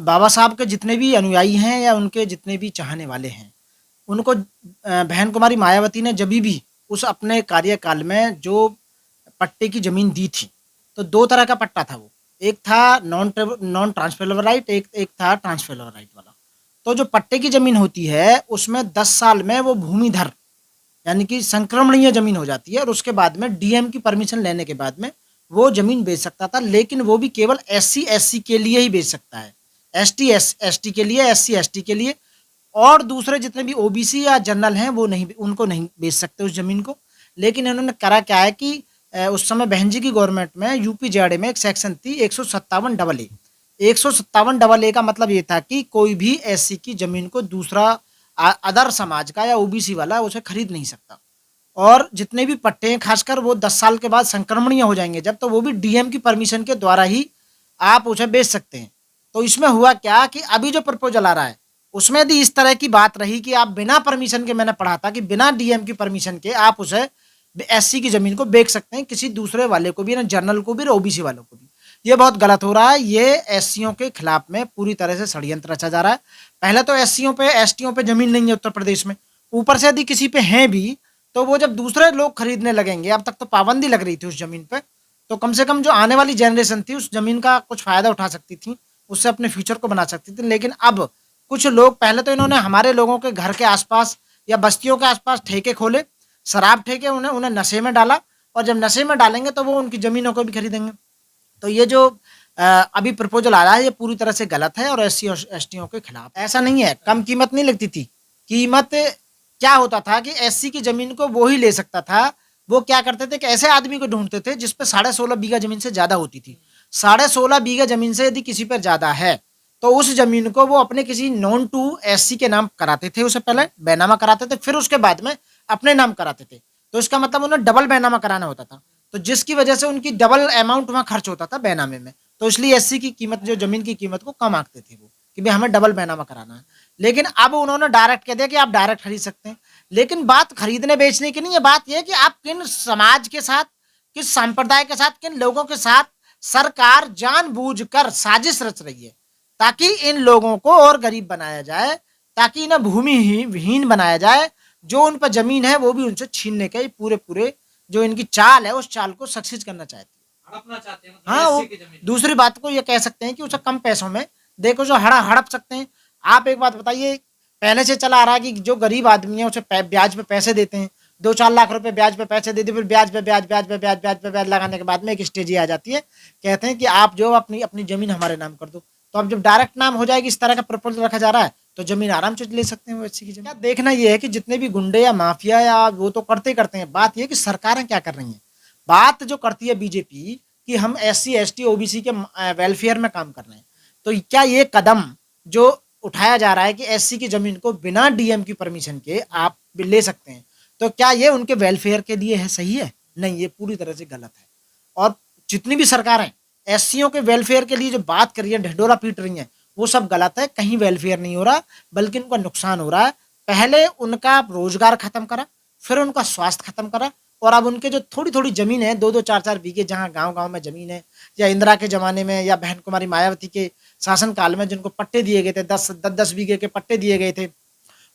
बाबा साहब के जितने भी अनुयायी हैं या उनके जितने भी चाहने वाले हैं, उनको बहन कुमारी मायावती ने जभी भी उस अपने कार्यकाल में जो पट्टे की ज़मीन दी थी, तो 2 तरह का पट्टा था वो। एक था नॉन ट्रांसफरेबल राइट, एक एक था ट्रांसफरेबल राइट वाला। तो जो पट्टे की ज़मीन होती है, उसमें 10 साल में वो भूमिधर यानी कि संक्रमणीय ज़मीन हो जाती है और उसके बाद में डीएम की परमिशन लेने के बाद में वो ज़मीन बेच सकता था, लेकिन वो भी केवल एससी-एससी के लिए ही बेच सकता है। एसटी के लिए, एससी-एसटी के लिए, और दूसरे जितने भी ओबीसी या जनरल हैं वो नहीं, उनको नहीं बेच सकते उस ज़मीन को। लेकिन इन्होंने करा क्या है कि उस समय बहन जी की गवर्नमेंट में यूपी जेआरडी में एक सेक्शन थी 157 डबल ए। 157 डबल ए का मतलब ये था कि कोई भी एससी की ज़मीन को दूसरा अदर समाज का या ओबीसी वाला उसे खरीद नहीं सकता। और जितने भी पट्टे हैं खासकर वो 10 साल के बाद संक्रमणीय हो जाएंगे जब, तो वो भी डीएम की परमिशन के द्वारा ही आप उसे बेच सकते हैं। तो इसमें हुआ क्या कि अभी जो प्रपोजल आ रहा है उसमें यदि इस तरह की बात रही कि आप बिना परमिशन के, मैंने पढ़ा था कि बिना डीएम की परमिशन के आप उसे एससी की जमीन को बेच सकते हैं किसी दूसरे वाले को भी, ना जनरल को भी ना ओबीसी वालों को भी। ये बहुत गलत हो रहा है। ये एससीओं के खिलाफ में पूरी तरह से षड्यंत्र रचा जा रहा है। पहले तो एससीओं पे, एसटीओं पे जमीन नहीं है उत्तर प्रदेश में, ऊपर से यदि किसी पे है भी तो वो जब दूसरे लोग खरीदने लगेंगे, अब तक तो पाबंदी लग रही थी उस जमीन पे, तो कम से कम जो आने वाली जनरेशन थी उस जमीन का कुछ फायदा उठा सकती थी, उससे अपने फ्यूचर को बना सकती थी। लेकिन अब कुछ लोग, पहले तो इन्होंने हमारे लोगों के घर के आसपास या बस्तियों के आसपास ठेके खोले, शराब ठेके, उन्हें उन्हें नशे में डाला, और जब नशे में डालेंगे तो वो उनकी ज़मीनों को भी खरीदेंगे। तो ये जो अभी प्रपोजल आ रहा है ये पूरी तरह से गलत है और एससी और एसटियों के खिलाफ। ऐसा नहीं है, कम कीमत नहीं लगती थी। कीमत क्या होता था कि एससी की ज़मीन को वो ही ले सकता था। वो क्या करते थे कि ऐसे आदमी को ढूंढते थे जिस पे 16.5 बीघा जमीन से ज़्यादा होती थी। 16.5 बीघा जमीन से यदि किसी पर ज़्यादा है तो उस जमीन को वो अपने किसी नॉन टू एससी के नाम कराते थे, उसे पहले बैनामा कराते थे, फिर उसके बाद में अपने नाम कराते थे। तो इसका मतलब उन्हें डबल बैनामा कराना होता था, तो जिसकी वजह से उनकी डबल अमाउंट वहां खर्च होता था बैनामे में। तो इसलिए एससी की कीमत, जो जमीन की कीमत को कम आंकते थे वो, कि भाई हमें डबल बैनामा कराना है। लेकिन अब उन्होंने डायरेक्ट कह दिया कि आप डायरेक्ट खरीद सकते हैं। लेकिन बात खरीदने बेचने की नहीं है, बात यह कि आप किन समाज के साथ, किस संप्रदाय के साथ, किन लोगों के साथ सरकार जानबूझकर साजिश रच रही है ताकि इन लोगों को और गरीब बनाया जाए, ताकि इन्हें भूमि विहीन बनाया जाए। जो उन पर जमीन है वो भी उनसे छीनने के पूरे पूरे जो इनकी चाल है उस चाल को सक्सेस करना चाहती है, हड़पना चाहते हैं, मतलब हाँ। वो एससी की जमीन। दूसरी बात को ये कह सकते हैं कि उसे कम पैसों में देखो जो हड़प सकते हैं। आप एक बात बताइए, पहले से चला आ रहा है कि जो गरीब आदमी है उसे ब्याज पे पैसे देते हैं, 2-4 लाख रुपए ब्याज पे पैसे दे दी, फिर ब्याज पे ब्याज, ब्याज पे ब्याज, ब्याज पे ब्याज लगाने के बाद में एक स्टेज आ जाती है, कहते हैं कि आप जो अपनी अपनी जमीन हमारे नाम कर दो। तो अब जब डायरेक्ट नाम हो जाएगी, इस तरह का प्रपोजल रखा जा रहा है, तो जमीन आराम से ले सकते हैं वो एससी की जमीन। देखना ये है कि जितने भी गुंडे या माफिया या वो तो करते करते हैं, बात ये कि सरकारें क्या कर रही हैं। बात जो करती है बीजेपी कि हम एससी एसटी ओबीसी के वेलफेयर में काम कर रहे हैं, तो क्या ये कदम जो उठाया जा रहा है कि एससी की जमीन को बिना डीएम की परमिशन के आप ले सकते हैं, तो क्या ये उनके वेलफेयर के लिए है, सही है? नहीं, ये पूरी तरह से गलत है। और जितनी भी सरकारें एससीओं के वेलफेयर के लिए जो बात कर रही है, ढिढोरा पीट रही हैं, वो सब गलत है। कहीं वेलफेयर नहीं हो रहा, बल्कि उनका नुकसान हो रहा है। पहले उनका रोजगार खत्म करा, फिर उनका स्वास्थ्य खत्म करा, और अब उनके जो थोड़ी थोड़ी जमीन है, 2-2 4-4 बीघे जहाँ गांव गांव में जमीन है, या इंदिरा के जमाने में या बहन कुमारी मायावती के शासन काल में जिनको पट्टे दिए गए थे, 10-10 बीघे के पट्टे दिए गए थे,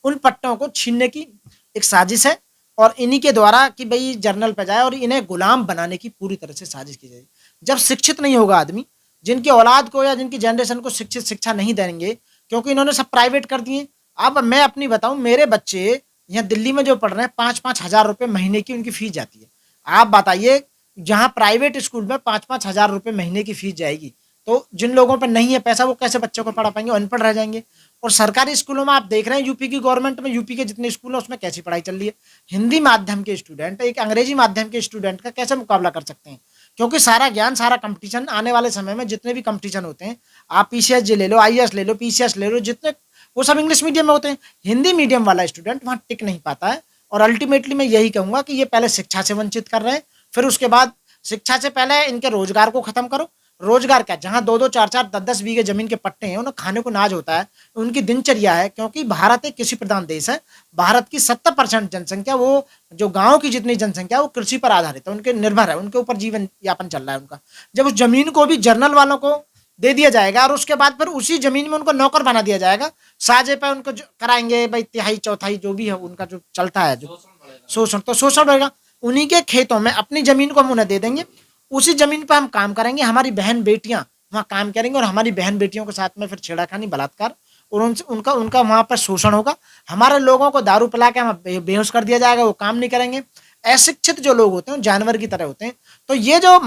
उन पट्टों को छीनने की एक साजिश है। और इन्हीं के द्वारा कि भाई जर्नल पे जाए और इन्हें गुलाम बनाने की पूरी तरह से साजिश की जाएगी। जब शिक्षित नहीं होगा आदमी, जिनकी औलाद को या जिनकी जनरेशन को शिक्षित शिक्षा नहीं देंगे, क्योंकि इन्होंने सब प्राइवेट कर दिए। अब मैं अपनी बताऊं, मेरे बच्चे यहाँ दिल्ली में जो पढ़ रहे हैं, 5-5 हजार रुपये महीने की उनकी फीस जाती है। आप बताइए, जहाँ प्राइवेट स्कूल में 5-5 हजार रुपये महीने की फीस जाएगी, तो जिन लोगों पर नहीं है पैसा वो कैसे बच्चों को पढ़ा पाएंगे, अनपढ़ रह जाएंगे। और सरकारी स्कूलों में आप देख रहे हैं, यूपी की गवर्नमेंट में, यूपी के जितने स्कूल हैं उसमें कैसी पढ़ाई चल रही है। हिंदी माध्यम के स्टूडेंट एक अंग्रेजी माध्यम के स्टूडेंट का कैसे मुकाबला कर सकते हैं, क्योंकि सारा ज्ञान, सारा कंपटीशन आने वाले समय में जितने भी कंपटीशन होते हैं, आप पीसीएस ले लो, आईएएस ले लो, पीसीएस ले लो, जितने, वो सब इंग्लिश मीडियम में होते हैं। हिंदी मीडियम वाला स्टूडेंट वहाँ टिक नहीं पाता है। और अल्टीमेटली मैं यही कहूँगा कि ये पहले शिक्षा से वंचित कर रहे हैं, फिर उसके बाद शिक्षा से पहले इनके रोजगार को खत्म करो। रोजगार क्या, जहाँ 2-2 4-4 10-10 बीघे जमीन के पट्टे हैं, उन्हें खाने को नाज होता है, उनकी दिनचर्या है, क्योंकि भारत एक कृषि प्रधान देश है। भारत की 70% जनसंख्या, वो जो गांव की जितनी जनसंख्या वो कृषि पर आधारित है, उनके निर्भर है, उनके ऊपर जीवन यापन चल रहा है उनका। जब उस जमीन को भी जर्नल वालों को, दे दिया जाएगा और उसके बाद फिर उसी जमीन में उनको नौकर बना दिया जाएगा। साजे पे उनको कराएंगे भाई, तिहाई चौथाई जो भी है उनका जो चलता है, जो शोषण, तो शोषण रहेगा। उन्हीं के खेतों में अपनी जमीन को हम उन्हें दे देंगे, उसी जमीन पर हम काम करेंगे, हमारी बहन बेटियां वहाँ काम करेंगे और हमारी बहन बेटियों के साथ में फिर छेड़ाखानी, बलात्कार और उनसे उनका उनका वहाँ पर शोषण होगा। हमारे लोगों को दारू पिला के हम बेहोश कर दिया जाएगा, वो काम नहीं करेंगे। अशिक्षित जो लोग होते हैं जानवर की तरह होते हैं। तो ये जो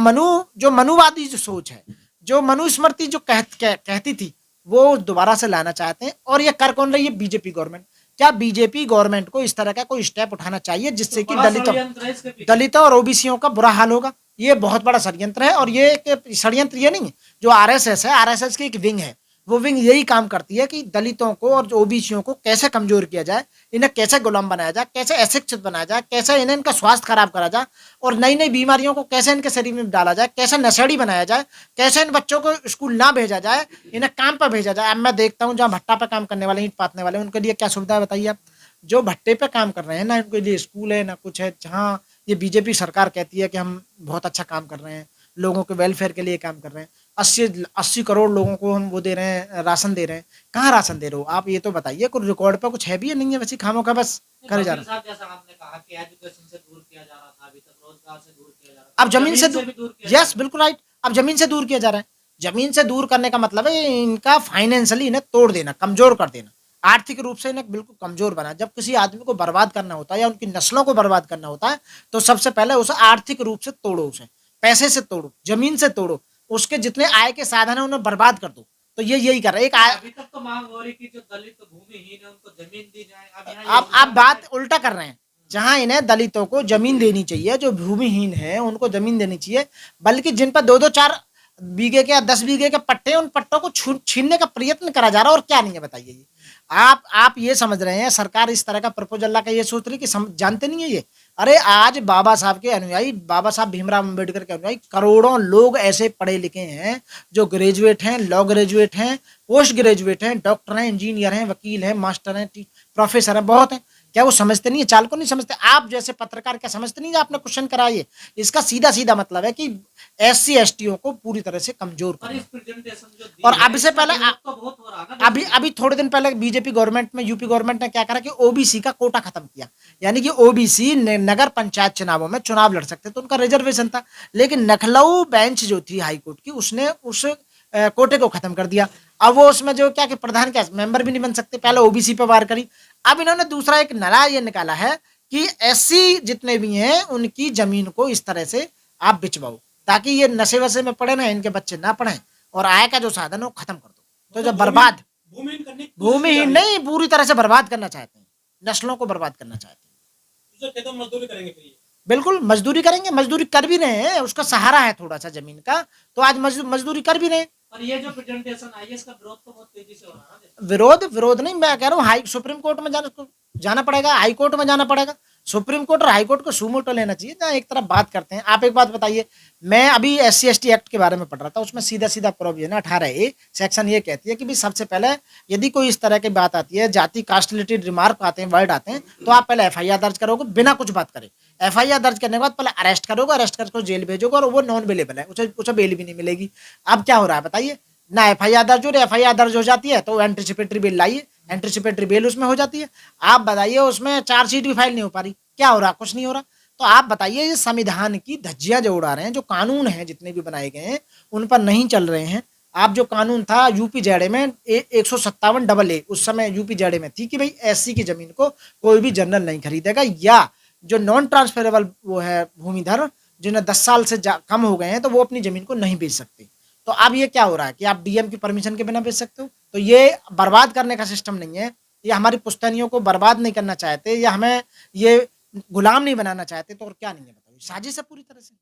मनुवादी जो सोच है, जो मनुस्मृति जो कहती थी, वो दोबारा से लाना चाहते हैं। और ये कर कौन रही है? BJP government. क्या बीजेपी गवर्नमेंट को इस तरह का कोई स्टेप उठाना चाहिए जिससे कि दलितों और ओबीसीयों का बुरा हाल होगा? ये बहुत बड़ा षड्यंत्र है। और ये एक षड्यंत्र ये नहीं है, जो आरएसएस है, आरएसएस की एक विंग है, वो विंग यही काम करती है कि दलितों को और ओबीसीयों को कैसे कमजोर किया जाए, इन्हें कैसे गुलाम बनाया जाए, कैसे अशिक्षित बनाया जाए, कैसे इन्हें इनका स्वास्थ्य खराब करा जाए और नई नई बीमारियों को कैसे इनके शरीर में डाला जाए, कैसे नशेड़ी बनाया जाए, कैसे इन बच्चों को स्कूल ना भेजा जाए, इन्हें काम पर भेजा जाए। अब मैं देखता हूँ जहाँ भट्टा पर काम करने वाले, ईंट पाथने वाले, उनके लिए क्या सुविधा है बताइए आप? जो भट्टे पे काम कर रहे हैं ना, उनके लिए स्कूल है ना कुछ है। जहाँ ये बीजेपी सरकार कहती है कि हम बहुत अच्छा काम कर रहे हैं, लोगों के वेलफेयर के लिए काम कर रहे हैं, 80 करोड़ लोगों को हम वो दे रहे हैं, राशन दे रहे हैं। कहाँ राशन दे रहे हो आप? ये तो बताइए, कुछ रिकॉर्ड पे कुछ है भी या नहीं है? वैसे खामों का बस करे जा रहा है। जैसा आपने कहा कि एजुकेशन से दूर किया जा रहा था, अभी तक रोजगार से दूर किया जा रहा था, अब जमीन से भी दूर किया यस बिल्कुल राइट। अब जमीन से दूर किया जा रहा है। जमीन से दूर करने का मतलब है इनका फाइनेंशियली इन्हें तोड़ देना, कमजोर कर देना, आर्थिक रूप से इन्हें बिल्कुल कमजोर बना। जब किसी आदमी को बर्बाद करना होता है या उनकी नस्लों को बर्बाद करना होता है, तो सबसे पहले उसे आर्थिक रूप से तोड़ो, उसे पैसे से तोड़ो, जमीन से तोड़ो, उसके जितने आय के साधन है उन्हें बर्बाद कर दो। तो ये यही कर रहा है। अभी तक तो मांग हो रही कि जो दलित भूमिहीन है उनको जमीन दी जाए। अब आप बात उल्टा कर रहे हैं। जहां इन्हें दलितों को जमीन देनी चाहिए, जो भूमिहीन है उनको जमीन देनी चाहिए, बल्कि जिन पर 2-2 4 बीघे के या 10 बीघे के पट्टे, उन पट्टों को छीनने का प्रयत्न करा जा रहा है। और क्या नहीं है बताइए? ये आप ये समझ रहे हैं सरकार इस तरह का प्रपोजल ला के ये सोच रही कि जानते नहीं है ये? अरे आज बाबा साहब के अनुयायी, बाबा साहब भीमराव अम्बेडकर के अनुयायी करोड़ों लोग ऐसे पढ़े लिखे हैं, जो ग्रेजुएट हैं, लॉ ग्रेजुएट हैं, पोस्ट ग्रेजुएट हैं, डॉक्टर हैं, इंजीनियर हैं, वकील हैं, मास्टर हैं, प्रोफेसर हैं, बहुत हैं। क्या वो समझते नहीं है? चाल को नहीं समझते? आप जैसे पत्रकार क्या समझते नहीं? आपने क्वेश्चन कराइए। इसका सीधा सीधा मतलब है कि SC STओं को पूरी तरह से कमजोर करना। और अब से पहले अभी थोड़े दिन पहले बीजेपी गवर्नमेंट में, यूपी गवर्नमेंट ने क्या करा कि ओबीसी का कोटा खत्म किया। यानी कि ओबीसी नगर पंचायत चुनावों में चुनाव लड़ सकते, तो उनका रिजर्वेशन था। लेकिन लखनऊ बेंच जो थी हाईकोर्ट की, उसने उस कोटे को खत्म कर दिया। अब वो उसमें जो क्या कि प्रधान क्या मेंबर भी नहीं बन सकते। पहले ओबीसी पे वार करी। अब इन्होंने दूसरा एक नला ये निकाला है कि SC जितने भी हैं उनकी जमीन को इस तरह से आप बिचवाओ, ताकि ये नशे वशे में पड़े ना, इनके बच्चे ना पढ़े, और आय का जो साधन है वो खत्म कर दो। तो जब बर्बाद, भूमिहीन नहीं, पूरी तरह से बर्बाद करना चाहते हैं, नस्लों को बर्बाद करना चाहते हैं। मजदूरी करेंगे, बिल्कुल मजदूरी करेंगे, मजदूरी कर भी रहे हैं, उसका सहारा है थोड़ा सा जमीन का, तो आज मजदूरी कर भी रहे हैं। और ये जो प्रेजेंटेशन आई है इसका विरोध तो बहुत तेजी से हो रहा है। विरोध नहीं, मैं कह रहा हूँ सुप्रीम कोर्ट में जाना पड़ेगा, हाई कोर्ट में जाना पड़ेगा। सुप्रीम कोर्ट और हाई कोर्ट को सुमोटो लेना चाहिए, जहाँ एक तरफ बात करते हैं। आप एक बात बताइए, मैं अभी SC ST एक्ट के बारे में पढ़ रहा था, उसमें सीधा सीधा प्रोविजन है 18A सेक्शन ये कहती है कि भाई सबसे पहले यदि कोई इस तरह की बात आती है, जाति कास्ट रिलेटेड रिमार्क आते हैं, वर्ड आते हैं, तो आप पहले FIR दर्ज करोगे बिना कुछ बात करे। FIR दर्ज करने के बाद पहले अरेस्ट करोगे, अरेस्ट करके जेल भेजोगे, और वो नॉन बेलेबल है, उसे बेल भी नहीं मिलेगी। अब क्या हो रहा है बताइए? ना FIR दर्ज हो रही, FIR दर्ज हो जाती है तो एंटीसिपेटरी बेल लाइए, एंटीसिपेटरी बेल उसमें हो जाती है। आप बताइए उसमें चार्जशीट भी फाइल नहीं हो पा रही। क्या हो रहा? कुछ नहीं हो रहा। तो आप बताइए, ये संविधान की धज्जियां जो उड़ा रहे हैं, जो कानून हैं जितने भी बनाए गए हैं उन पर नहीं चल रहे हैं। आप जो कानून था यूपी जेडे में 157AA, उस समय यूपी जेडे में थी कि भाई SC की जमीन को कोई भी जनरल नहीं खरीदेगा, या जो नॉन ट्रांसफरेबल वो है भूमिधर, जिन्हें 10 साल से कम हो गए हैं, तो वो अपनी जमीन को नहीं बेच सकते। तो अब ये क्या हो रहा है कि आप DM की परमिशन के बिना बेच सकते हो? तो ये बर्बाद करने का सिस्टम नहीं है। ये हमारी पुश्तैनियों को बर्बाद नहीं करना चाहते, या हमें ये गुलाम नहीं बनाना चाहते, तो और क्या नहीं है बताइए? साजिश है पूरी तरह से।